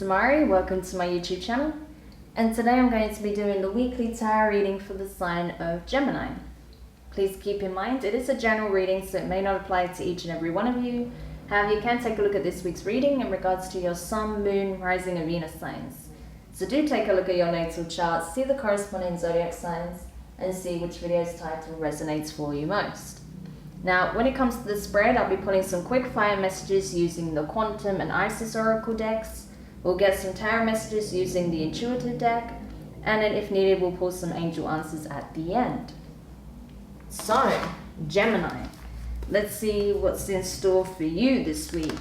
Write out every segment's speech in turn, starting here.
Demari, welcome to my YouTube channel, and today I'm going to be doing the weekly tarot reading for the sign of Gemini. Please keep in mind it is a general reading, so it may not apply to each and every one of you. However, you can take a look at this week's reading in regards to your Sun, Moon, Rising and Venus signs. So do take a look at your natal chart, see the corresponding zodiac signs, and see which video's title resonates for you most. Now, when it comes to the spread, I'll be pulling some quick fire messages using the Quantum and Isis Oracle decks. We'll get some tarot messages using the Intuitive deck, and then if needed, we'll pull some angel answers at the end. So, Gemini, let's see what's in store for you this week.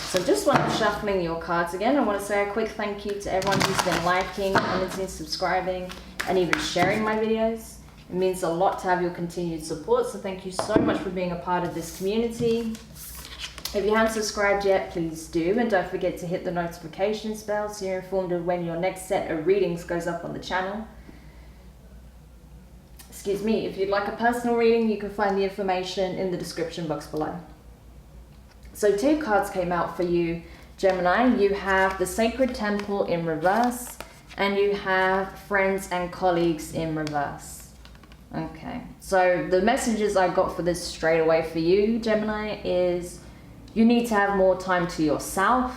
So just while I'm shuffling your cards again, I want to say a quick thank you to everyone who's been liking, commenting, subscribing, and even sharing my videos. It means a lot to have your continued support, so thank you so much for being a part of this community. If you haven't subscribed yet, please do, and don't forget to hit the notification bell so you're informed of when your next set of readings goes up on the channel. Excuse me, if you'd like a personal reading, you can find the information in the description box below. So 2 cards came out for you, Gemini. You have the Sacred Temple in reverse, and you have Friends and Colleagues in reverse. Okay, so the messages I got for this straight away for you, Gemini, is you need to have more time to yourself,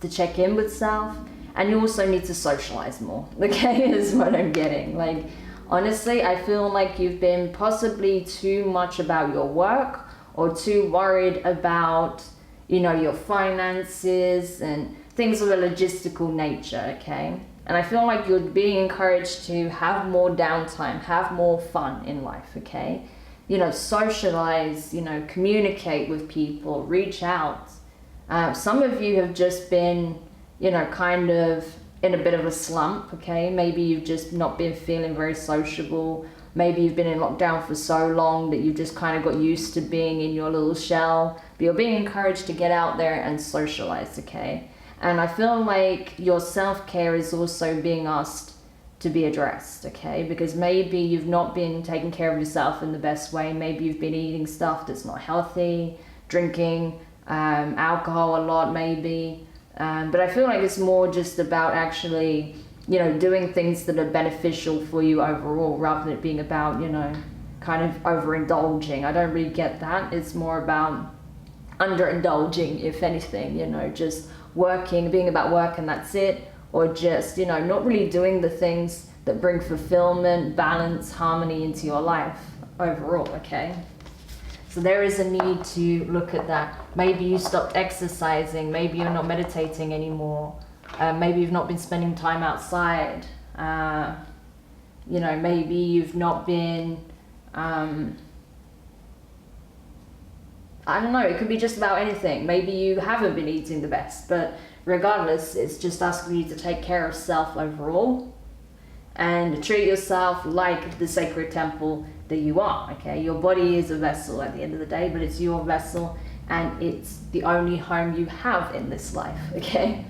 to check in with self, and you also need to socialize more, okay, is what I'm getting. Like, honestly, I feel like you've been possibly too much about your work or too worried about, you know, your finances and things of a logistical nature, okay? And I feel like you're being encouraged to have more downtime, have more fun in life, okay? You know, socialize, you know, communicate with people, reach out. Some of you have just been, you know, kind of in a bit of a slump, okay? Maybe you've just not been feeling very sociable. Maybe you've been in lockdown for so long that you've just kind of got used to being in your little shell. But you're being encouraged to get out there and socialize, okay? And I feel like your self-care is also being asked to be addressed, okay? Because maybe you've not been taking care of yourself in the best way. Maybe you've been eating stuff that's not healthy, drinking alcohol a lot maybe. But I feel like it's more just about actually, you know, doing things that are beneficial for you overall, rather than it being about, you know, kind of overindulging. I don't really get that. It's more about underindulging, if anything, you know, just working, being about work and that's it, or just, you know, not really doing the things that bring fulfillment, balance, harmony into your life overall, okay? So there is a need to look at that. Maybe you stopped exercising, maybe you're not meditating anymore, maybe you've not been spending time outside, you know, maybe you've not been, I don't know, it could be just about anything. Maybe you haven't been eating the best, but regardless, it's just asking you to take care of self overall and treat yourself like the sacred temple that you are, okay? Your body is a vessel at the end of the day, but it's your vessel and it's the only home you have in this life, okay?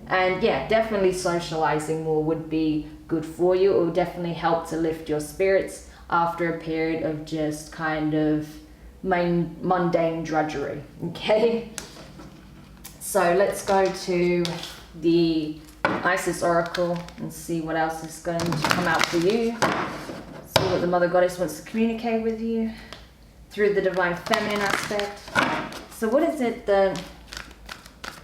And yeah, definitely socializing more would be good for you. It would definitely help to lift your spirits after a period of just kind of mundane drudgery, okay? So let's go to the Isis Oracle and see what else is going to come out for you. See what the Mother Goddess wants to communicate with you through the Divine Feminine aspect. So what is it that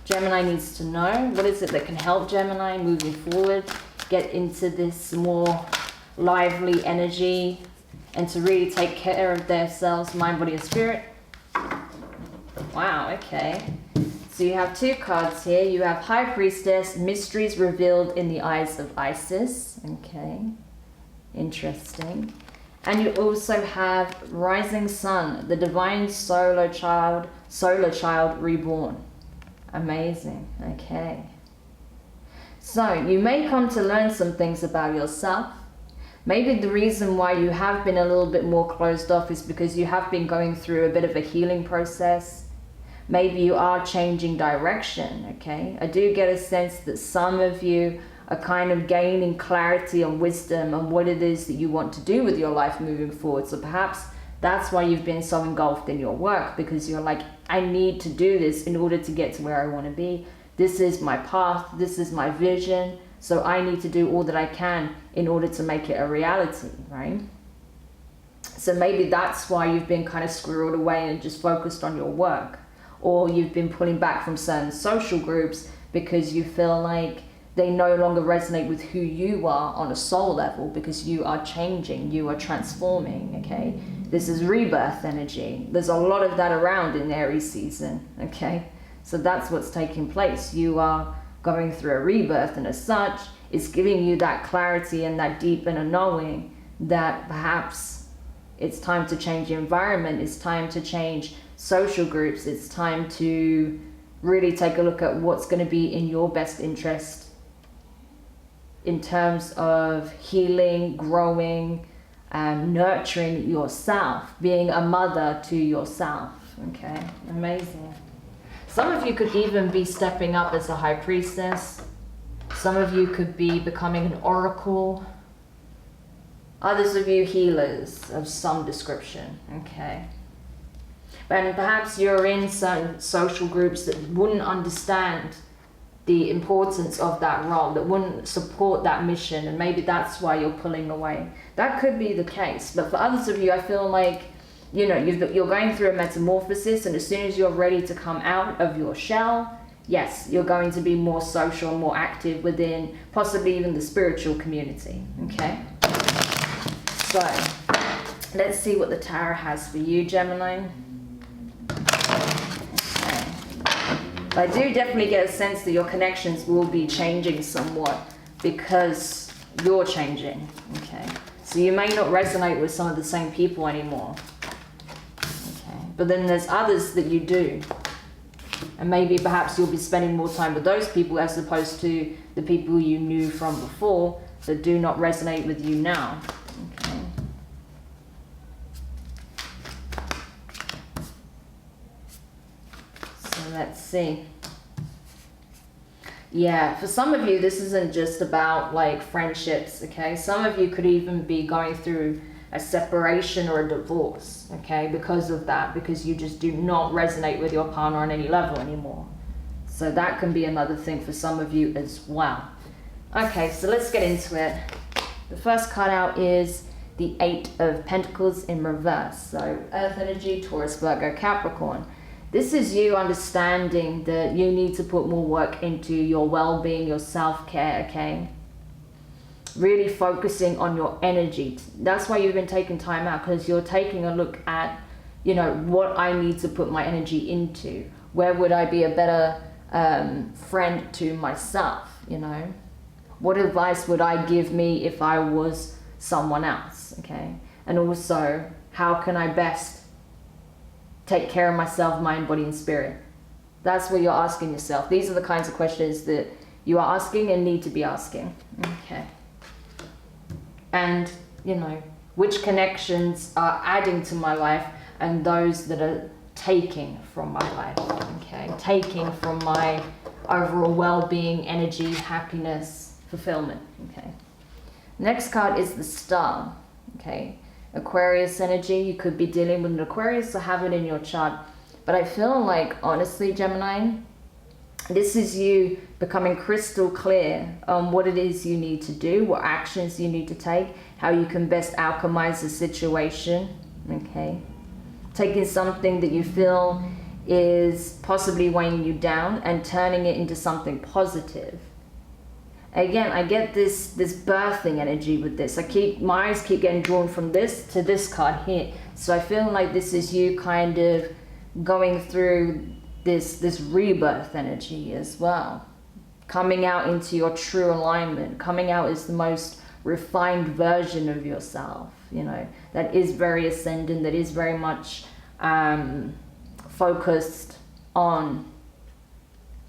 Gemini needs to know? What is it that can help Gemini moving forward, get into this more lively energy, and to really take care of themselves, mind, body, and spirit? Wow, okay. So you have 2 cards here. You have High Priestess, Mysteries Revealed in the Eyes of Isis. Okay, interesting. And you also have Rising Sun, the Divine Solar Child Reborn. Amazing, okay. So you may come to learn some things about yourself. Maybe the reason why you have been a little bit more closed off is because you have been going through a bit of a healing process. Maybe you are changing direction, okay? I do get a sense that some of you are kind of gaining clarity and wisdom on what it is that you want to do with your life moving forward. So perhaps that's why you've been so engulfed in your work, because you're like, I need to do this in order to get to where I want to be, This is my path, this is my vision, so I need to do all that I can in order to make it a reality, right? So maybe that's why you've been kind of squirreled away and just focused on your work, or you've been pulling back from certain social groups because you feel like they no longer resonate with who you are on a soul level, because you are changing, you are transforming, okay? This is rebirth energy. There's a lot of that around in Aries season, okay? So that's what's taking place. You are going through a rebirth, and as such, it's giving you that clarity and that deep inner knowing that perhaps it's time to change the environment, it's time to change social groups, it's time to really take a look at what's going to be in your best interest in terms of healing, growing, nurturing yourself, being a mother to yourself. Okay, amazing. Some of you could even be stepping up as a high priestess. Some of you could be becoming an oracle. Others of you healers of some description. Okay. And perhaps you're in certain social groups that wouldn't understand the importance of that role, that wouldn't support that mission, and maybe that's why you're pulling away. That could be the case. But for others of you, I feel like, you know, you're going through a metamorphosis, and as soon as you're ready to come out of your shell, yes, you're going to be more social, more active within possibly even the spiritual community. Okay. So let's see what the tarot has for you, Gemini. I do definitely get a sense that your connections will be changing somewhat because you're changing, okay? So you may not resonate with some of the same people anymore, okay? But then there's others that you do. And maybe perhaps you'll be spending more time with those people as opposed to the people you knew from before that do not resonate with you now, okay? Let's see. Yeah, for some of you, this isn't just about like friendships, okay? Some of you could even be going through a separation or a divorce, okay? Because of that, because you just do not resonate with your partner on any level anymore. So that can be another thing for some of you as well. Okay, so let's get into it. The first card out is the 8 of Pentacles in reverse. So Earth energy, Taurus, Virgo, Capricorn. This is you understanding that you need to put more work into your well-being, your self-care, okay? Really focusing on your energy. That's why you've been taking time out, because you're taking a look at, you know, what I need to put my energy into. Where would I be a better friend to myself, you know? What advice would I give me if I was someone else, okay? And also, how can I best take care of myself, mind, body, and spirit? That's what you're asking yourself. These are the kinds of questions that you are asking and need to be asking. Okay. And, you know, which connections are adding to my life and those that are taking from my life. Okay. Taking from my overall well-being, energy, happiness, fulfillment. Okay. Next card is the Star. Okay. Aquarius energy, you could be dealing with an Aquarius or have it in your chart. But I feel like, honestly, Gemini, this is you becoming crystal clear on what it is you need to do, what actions you need to take, how you can best alchemize the situation, okay? Taking something that you feel is possibly weighing you down and turning it into something positive. Again, I get this birthing energy with this. My eyes keep getting drawn from this to this card here. So I feel like this is you kind of going through this rebirth energy as well. Coming out into your true alignment, coming out as the most refined version of yourself, you know, that is very ascendant, that is very much focused on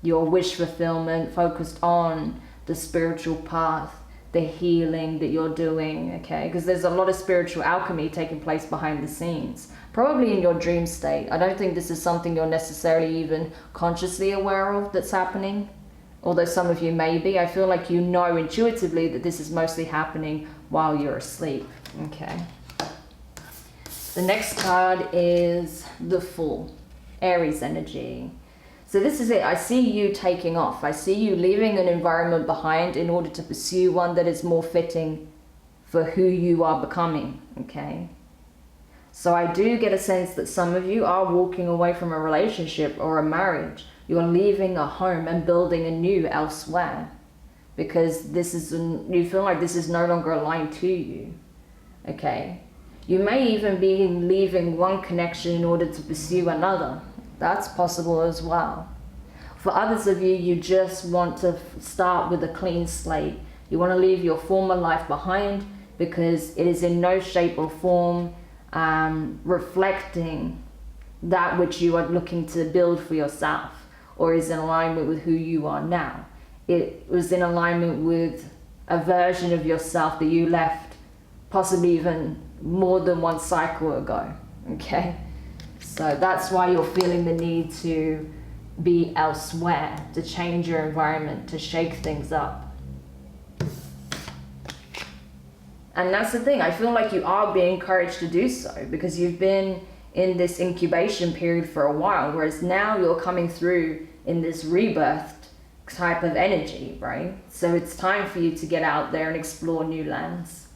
your wish fulfillment, focused on the spiritual path, the healing that you're doing, okay? Because there's a lot of spiritual alchemy taking place behind the scenes, probably in your dream state. I don't think this is something you're necessarily even consciously aware of that's happening, although some of you may be. I feel like you know intuitively that this is mostly happening while you're asleep, okay? The next card is the Fool, Aries energy. So this is it. I see you taking off. I see you leaving an environment behind in order to pursue one that is more fitting for who you are becoming, okay? So I do get a sense that some of you are walking away from a relationship or a marriage. You're leaving a home and building a new elsewhere because you feel like this is no longer aligned to you, okay? You may even be leaving one connection in order to pursue another. That's possible as well. For others of you, you just want to start with a clean slate. You want to leave your former life behind because it is in no shape or form reflecting that which you are looking to build for yourself or is in alignment with who you are now. It was in alignment with a version of yourself that you left possibly even more than one cycle ago, okay? So that's why you're feeling the need to be elsewhere, to change your environment, to shake things up. And that's the thing, I feel like you are being encouraged to do so because you've been in this incubation period for a while, whereas now you're coming through in this rebirth type of energy, right? So it's time for you to get out there and explore new lands.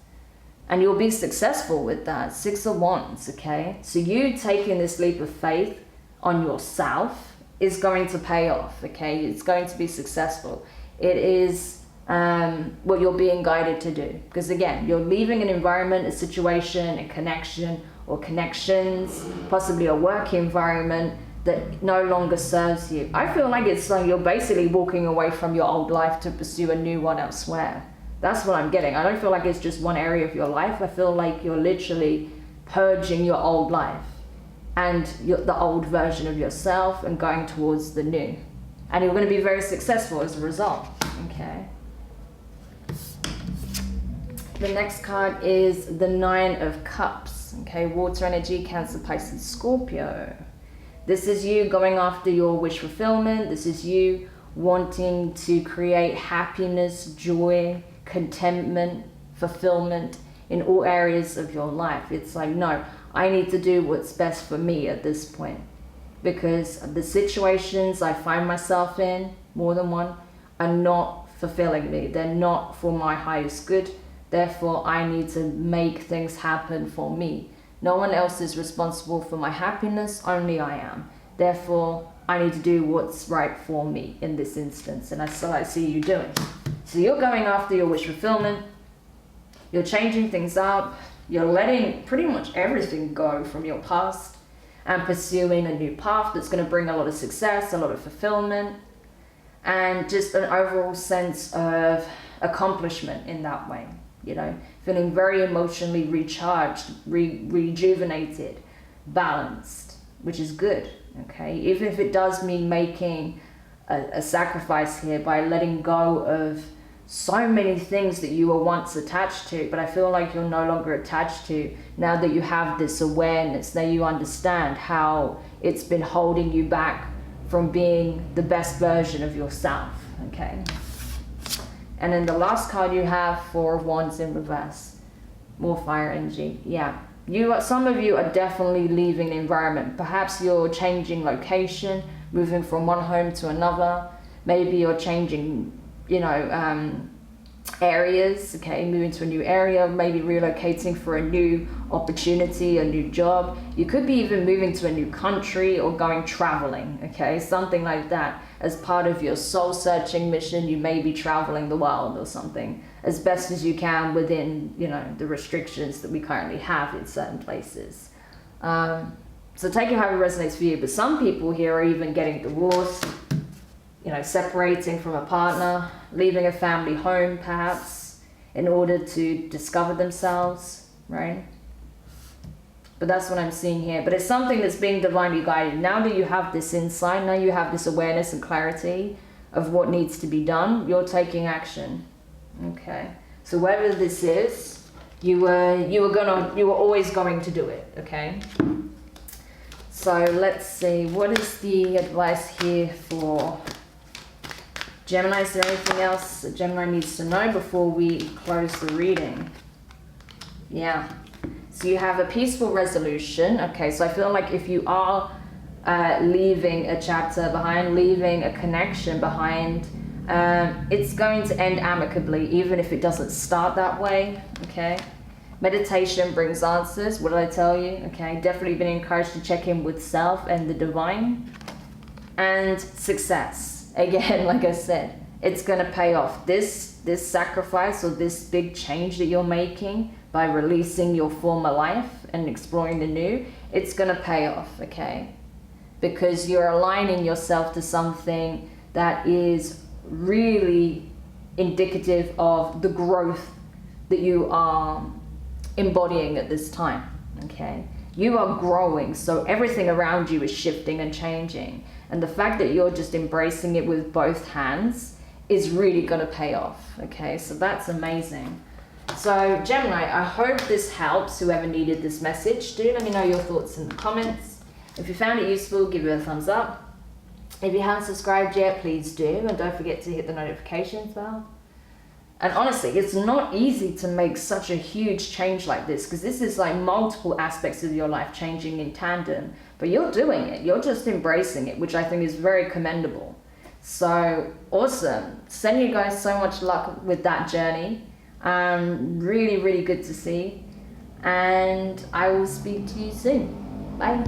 And you'll be successful with that. 6 of Wands, okay? So you taking this leap of faith on yourself is going to pay off, okay? It's going to be successful. It is what you're being guided to do. Because again, you're leaving an environment, a situation, a connection, or connections, possibly a work environment that no longer serves you. I feel like it's like you're basically walking away from your old life to pursue a new one elsewhere. That's what I'm getting. I don't feel like it's just one area of your life. I feel like you're literally purging your old life and the old version of yourself and going towards the new. And you're going to be very successful as a result, okay? The next card is the 9 of Cups, okay? Water energy, Cancer, Pisces, Scorpio. This is you going after your wish fulfillment. This is you wanting to create happiness, joy, contentment, fulfillment in all areas of your life. It's like, no, I need to do what's best for me at this point because the situations I find myself in, more than one, are not fulfilling me. They're not for my highest good. Therefore, I need to make things happen for me. No one else is responsible for my happiness, only I am. Therefore, I need to do what's right for me in this instance, and that's what I see you doing. So you're going after your wish fulfillment, you're changing things up, you're letting pretty much everything go from your past and pursuing a new path that's going to bring a lot of success, a lot of fulfillment, and just an overall sense of accomplishment in that way, you know, feeling very emotionally recharged, rejuvenated, balanced, which is good, okay? Even if it does mean making a sacrifice here by letting go of so many things that you were once attached to, but I feel like you're no longer attached to now that you have this awareness, that you understand how it's been holding you back from being the best version of yourself, okay? And then the last card you have, 4 of Wands in reverse, more fire energy. Yeah, some of you are definitely leaving the environment. Perhaps you're changing location, moving from one home to another. Maybe you're changing, you know, areas, okay, moving to a new area, maybe relocating for a new opportunity, a new job. You could be even moving to a new country or going traveling, okay, something like that. As part of your soul searching mission, you may be traveling the world or something as best as you can within, you know, the restrictions that we currently have in certain places. So take it however it resonates for you, but some people here are even getting divorced, you know, separating from a partner, leaving a family home perhaps in order to discover themselves, right? But that's what I'm seeing here. But it's something that's being divinely guided. Now that you have this insight, now you have this awareness and clarity of what needs to be done, you're taking action. Okay. So whatever this is, you were always going to do it, okay? So let's see, what is the advice here for Gemini? Is there anything else that Gemini needs to know before we close the reading? Yeah. So you have a peaceful resolution. Okay, so I feel like if you are leaving a chapter behind, leaving a connection behind. It's going to end amicably, even if it doesn't start that way, okay? Meditation brings answers. What did I tell you? Okay, definitely been encouraged to check in with self and the divine. And success. Again, like I said, it's going to pay off. This sacrifice or this big change that you're making by releasing your former life and exploring the new, it's going to pay off, okay? Because you're aligning yourself to something that is really indicative of the growth that you are embodying at this time, okay? You are growing, so everything around you is shifting and changing. And the fact that you're just embracing it with both hands is really going to pay off, okay? So that's amazing. So Gemini, I hope this helps whoever needed this message. Do let me know your thoughts in the comments. If you found it useful, give it a thumbs up. If you haven't subscribed yet, please do. And don't forget to hit the notifications bell. And honestly, it's not easy to make such a huge change like this, because this is like multiple aspects of your life changing in tandem. But you're doing it. You're just embracing it, which I think is very commendable. So awesome. Sending you guys so much luck with that journey. Really, really good to see. And I will speak to you soon. Bye.